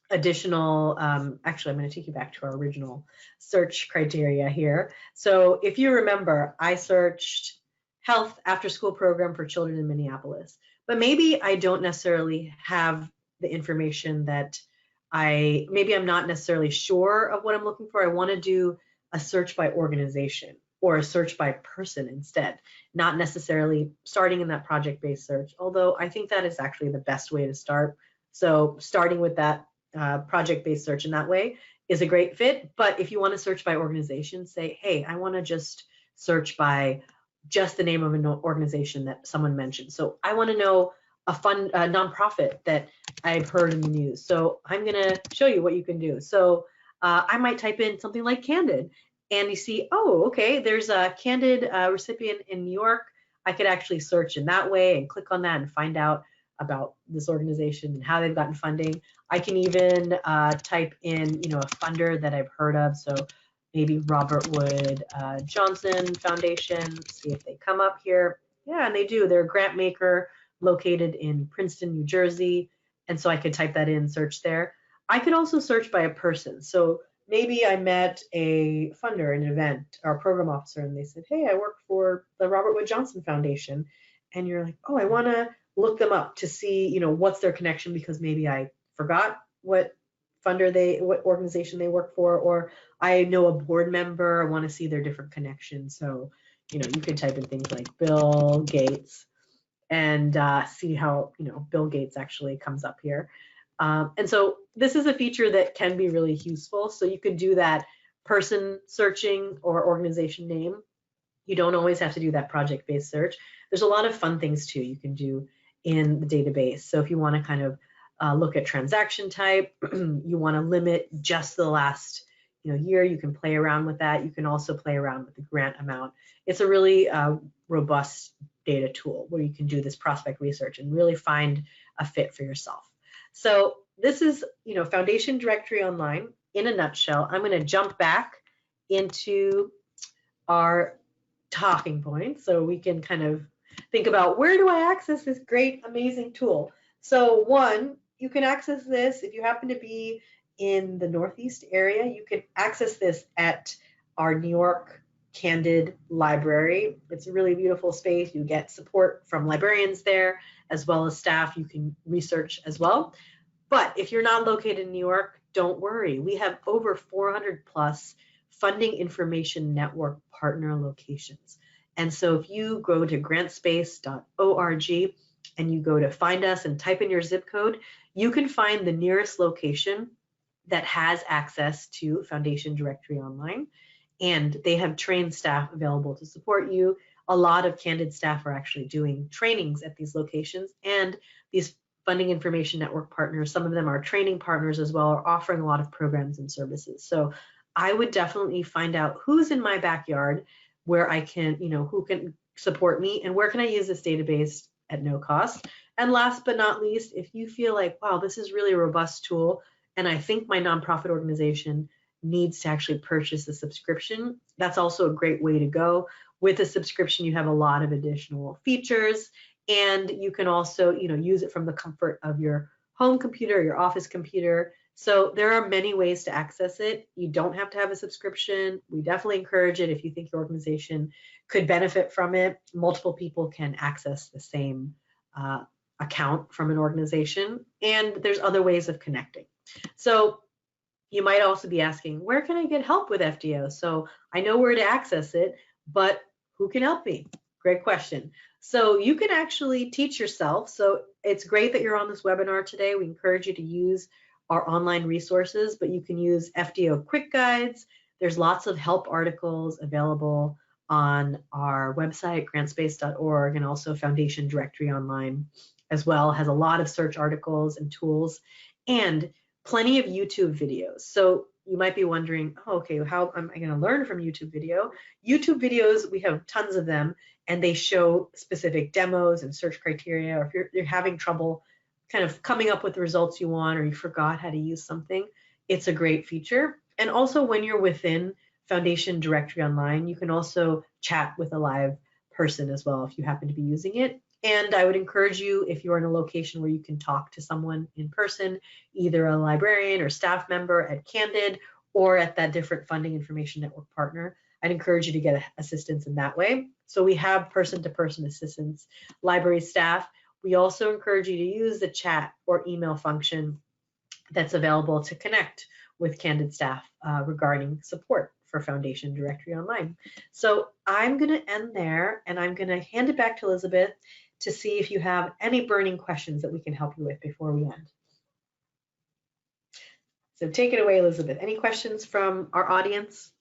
additional, actually, I'm going to take you back to our original search criteria here. So if you remember, I searched health after school program for children in Minneapolis, but maybe I don't necessarily have the information that maybe I'm not necessarily sure of what I'm looking for. I want to do a search by organization or a search by person instead, not necessarily starting in that project-based search, although I think that is actually the best way to start. So starting with that project-based search in that way is a great fit. But if you want to search by organization, say, hey, I want to just search by just the name of an organization that someone mentioned. So I want to know a nonprofit that I've heard in the news. So I'm going to show you what you can do. So I might type in something like Candid, and you see, oh, okay, there's a Candid recipient in New York. I could actually search in that way and click on that and find out about this organization and how they've gotten funding. I can even type in, a funder that I've heard of. So maybe Robert Wood Johnson Foundation, see if they come up here. Yeah, and they do. They're a grantmaker located in Princeton, New Jersey. And so I could type that in, search there. I could also search by a person. So maybe I met a funder, an event, or a program officer, and they said, hey, I work for the Robert Wood Johnson Foundation. And you're like, oh, I want to look them up to see, what's their connection, because maybe I forgot what what organization they work for, or I know a board member, I want to see their different connections. So, you can type in things like Bill Gates and see how, Bill Gates actually comes up here. And so this is a feature that can be really useful. So you could do that person searching or organization name. You don't always have to do that project-based search. There's a lot of fun things too you can do in the database. So if you want to kind of look at transaction type, you want to limit just the last year, you can play around with that. You can also play around with the grant amount. It's a really robust data tool where you can do this prospect research and really find a fit for yourself. So this is Foundation Directory Online in a nutshell. I'm going to jump back into our talking points so we can kind of think about, where do I access this great, amazing tool? So one, you can access this if you happen to be in the Northeast area. You can access this at our New York Candid Library. It's a really beautiful space. You get support from librarians there, as well as staff. You can research as well. But if you're not located in New York, don't worry. We have over 400 plus funding information network partner locations. And so if you go to grantspace.org and you go to find us and type in your zip code, you can find the nearest location that has access to Foundation Directory Online. And they have trained staff available to support you. A lot of Candid staff are actually doing trainings at these locations, and these funding information network partners, some of them are training partners as well, are offering a lot of programs and services. So I would definitely find out who's in my backyard, where I can, who can support me, and where can I use this database at no cost. And last but not least, if you feel like, wow, this is really a robust tool, and I think my nonprofit organization needs to actually purchase a subscription, that's also a great way to go. With a subscription, you have a lot of additional features, and you can also, use it from the comfort of your home computer, your office computer. So there are many ways to access it. You don't have to have a subscription. We definitely encourage it if you think your organization could benefit from it. Multiple people can access the same account from an organization, and there's other ways of connecting. So you might also be asking, where can I get help with FDO? So I know where to access it, but who can help me? Great question. So you can actually teach yourself. So it's great that you're on this webinar today. We encourage you to use our online resources, but you can use FDO quick guides. There's lots of help articles available on our website, grantspace.org, and also Foundation Directory Online as well has a lot of search articles and tools, and plenty of YouTube videos. So you might be wondering, oh, okay, how am I going to learn from YouTube video? YouTube videos, we have tons of them, and they show specific demos and search criteria. Or if you're having trouble kind of coming up with the results you want, or you forgot how to use something, it's a great feature. And also when you're within Foundation Directory Online, you can also chat with a live person as well if you happen to be using it. And I would encourage you, if you're in a location where you can talk to someone in person, either a librarian or staff member at Candid or at that different funding information network partner, I'd encourage you to get assistance in that way. So we have person-to-person assistance, library staff. We also encourage you to use the chat or email function that's available to connect with Candid staff regarding support for Foundation Directory Online. So I'm going to end there, and I'm going to hand it back to Elizabeth to see if you have any burning questions that we can help you with before we end. So take it away, Elizabeth. Any questions from our audience?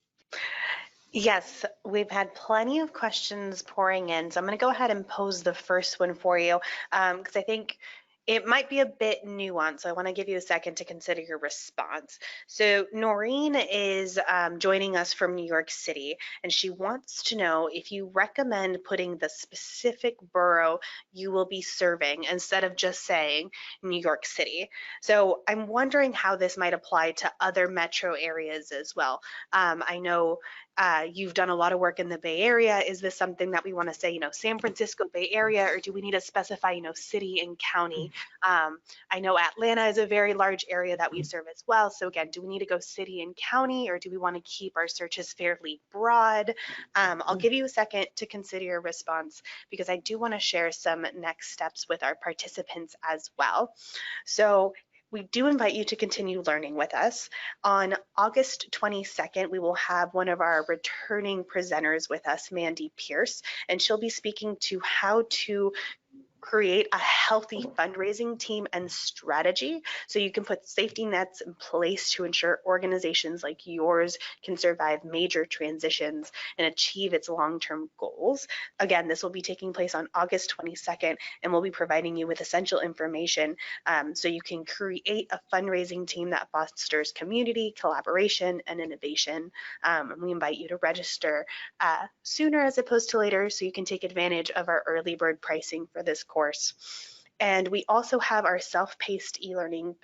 Yes, we've had plenty of questions pouring in, so I'm going to go ahead and pose the first one for you because I think it might be a bit nuanced. So I want to give you a second to consider your response. So Noreen is joining us from New York City, and she wants to know if you recommend putting the specific borough you will be serving instead of just saying New York City. So I'm wondering how this might apply to other metro areas as well. I know you've done a lot of work in the Bay Area. Is this something that we want to say, San Francisco Bay Area, or do we need to specify, city and county? I know Atlanta is a very large area that we serve as well. So again, do we need to go city and county, or do we want to keep our searches fairly broad? I'll give you a second to consider your response because I do want to share some next steps with our participants as well. So we do invite you to continue learning with us. On August 22nd, we will have one of our returning presenters with us, Mandy Pierce, and she'll be speaking to how to create a healthy fundraising team and strategy so you can put safety nets in place to ensure organizations like yours can survive major transitions and achieve its long-term goals. Again, this will be taking place on August 22nd, and we'll be providing you with essential information so you can create a fundraising team that fosters community, collaboration, and innovation. And we invite you to register sooner as opposed to later so you can take advantage of our early bird pricing for this course. And we also have our self-paced e-learning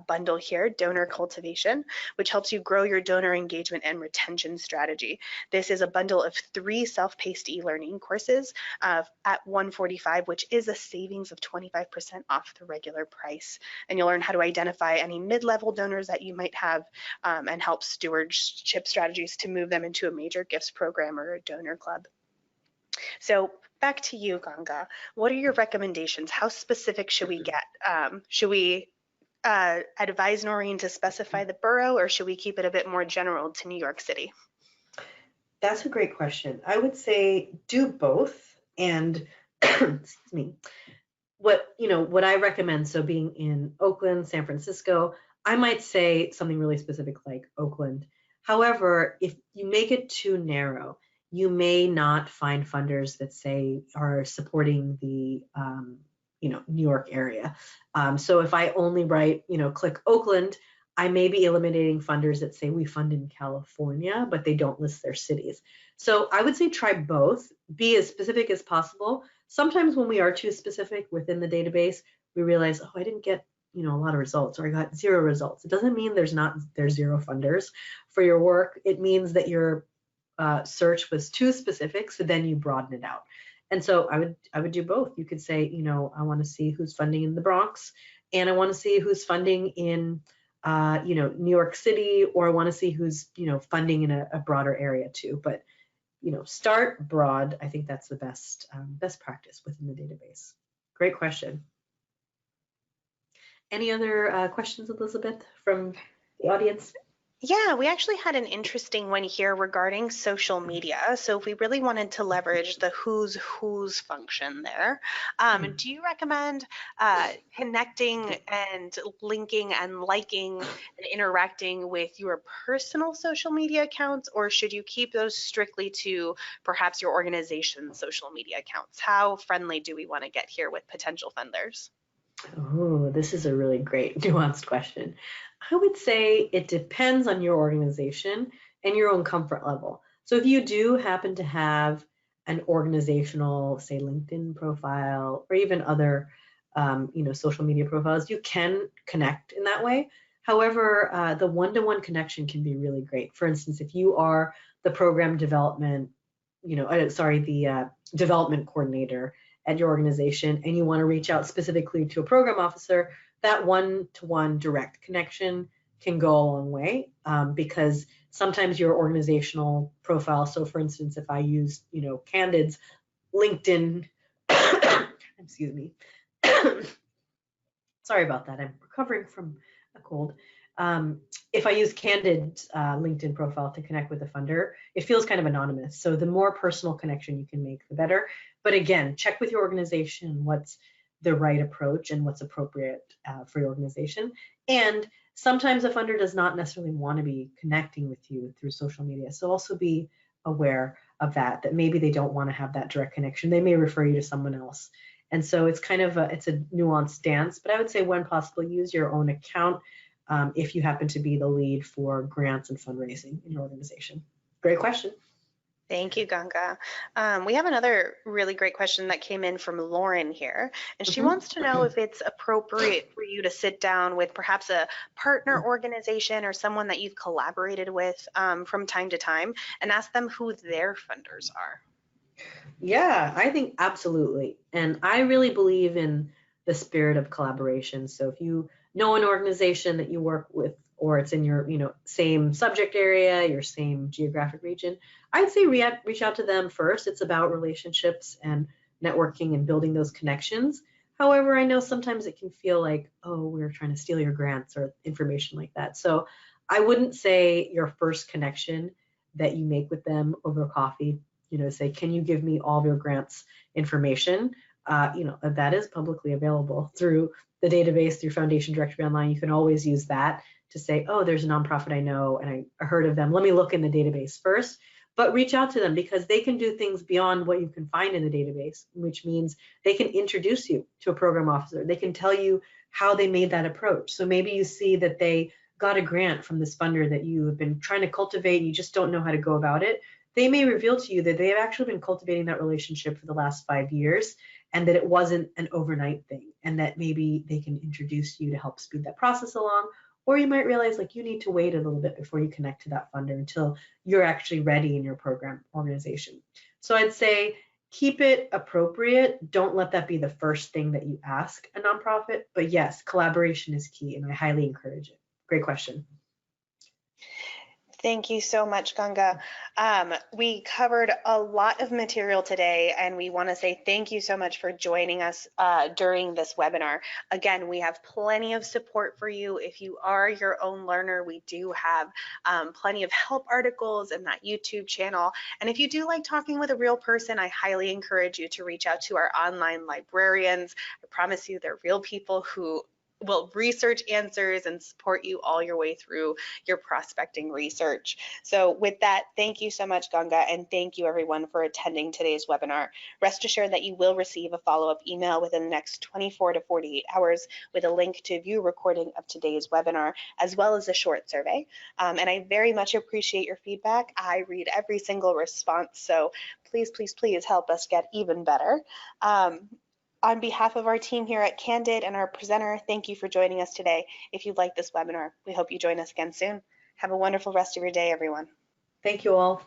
bundle here, Donor Cultivation, which helps you grow your donor engagement and retention strategy. This is a bundle of 3 self-paced e-learning courses at $145, which is a savings of 25% off the regular price. And you'll learn how to identify any mid-level donors that you might have and help stewardship strategies to move them into a major gifts program or a donor club. So back to you, Ganga. What are your recommendations? How specific should we get? Should we advise Noreen to specify the borough, or should we keep it a bit more general to New York City? That's a great question. I would say do both. And excuse me, what I recommend, so being in Oakland, San Francisco, I might say something really specific like Oakland. However, if you make it too narrow, you may not find funders that say are supporting the New York area. So if I only write, click Oakland, I may be eliminating funders that say we fund in California, but they don't list their cities. So I would say try both, be as specific as possible. Sometimes when we are too specific within the database, we realize, oh, I didn't get a lot of results, or I got 0 results. It doesn't mean there's 0 funders for your work. It means that your search was too specific, so then you broaden it out. And so I would do both. You could say, I want to see who's funding in the Bronx, and I want to see who's funding in New York City, or I want to see who's funding in a broader area too. But start broad. I think that's the best practice within the database. Great question. Any other questions, Elizabeth, from the audience? Yeah, we actually had an interesting one here regarding social media. So if we really wanted to leverage the who's function there, do you recommend connecting and linking and liking and interacting with your personal social media accounts, or should you keep those strictly to perhaps your organization's social media accounts? How friendly do we want to get here with potential funders? Oh, this is a really great nuanced question. I would say it depends on your organization and your own comfort level. So if you do happen to have an organizational, say, LinkedIn profile or even other, social media profiles, you can connect in that way. However, the one-to-one connection can be really great. For instance, if you are the program development, the development coordinator at your organization and you want to reach out specifically to a program officer, that one-to-one direct connection can go a long way, because sometimes your organizational profile, so for instance, if I use, Candid's LinkedIn, excuse me, sorry about that, I'm recovering from a cold. If I use Candid's LinkedIn profile to connect with a funder, it feels kind of anonymous. So the more personal connection you can make, the better. But again, check with your organization what's the right approach and what's appropriate for your organization. And sometimes a funder does not necessarily want to be connecting with you through social media. So also be aware of that maybe they don't want to have that direct connection. They may refer you to someone else. And so it's kind of it's a nuanced dance, but I would say when possible, use your own account if you happen to be the lead for grants and fundraising in your organization. Great question. Thank you, Ganga. We have another really great question that came in from Lauren here, and she wants to know if it's appropriate for you to sit down with perhaps a partner organization or someone that you've collaborated with from time to time and ask them who their funders are. Yeah, I think absolutely. And I really believe in the spirit of collaboration. So if you know an organization that you work with, or it's in your, same subject area, your same geographic region, I'd say reach out to them first. It's about relationships and networking and building those connections. However, I know sometimes it can feel like, oh, we're trying to steal your grants or information like that. So I wouldn't say your first connection that you make with them over coffee, say, can you give me all of your grants information? That is publicly available through the database, through Foundation Directory Online. You can always use that to say, oh, there's a nonprofit I know and I heard of them. Let me look in the database first. But reach out to them because they can do things beyond what you can find in the database, which means they can introduce you to a program officer. They can tell you how they made that approach. So maybe you see that they got a grant from this funder that you have been trying to cultivate and you just don't know how to go about it. They may reveal to you that they have actually been cultivating that relationship for the last 5 years and that it wasn't an overnight thing, and that maybe they can introduce you to help speed that process along. Or you might realize like you need to wait a little bit before you connect to that funder until you're actually ready in your program organization. So I'd say keep it appropriate. Don't let that be the first thing that you ask a nonprofit. But yes, collaboration is key and I highly encourage it. Great question. Thank you so much, Ganga. We covered a lot of material today, and we want to say thank you so much for joining us during this webinar. Again, we have plenty of support for you. If you are your own learner, we do have plenty of help articles in that YouTube channel. And if you do like talking with a real person, I highly encourage you to reach out to our online librarians. I promise you, they're real people who will research answers and support you all your way through your prospecting research. So with that, thank you so much, Ganga, and thank you everyone for attending today's webinar. Rest assured that you will receive a follow-up email within the next 24 to 48 hours with a link to view recording of today's webinar, as well as a short survey. And I very much appreciate your feedback. I read every single response, so please, please, please help us get even better. On behalf of our team here at Candid and our presenter, thank you for joining us today. If you like this webinar, we hope you join us again soon. Have a wonderful rest of your day, everyone. Thank you all.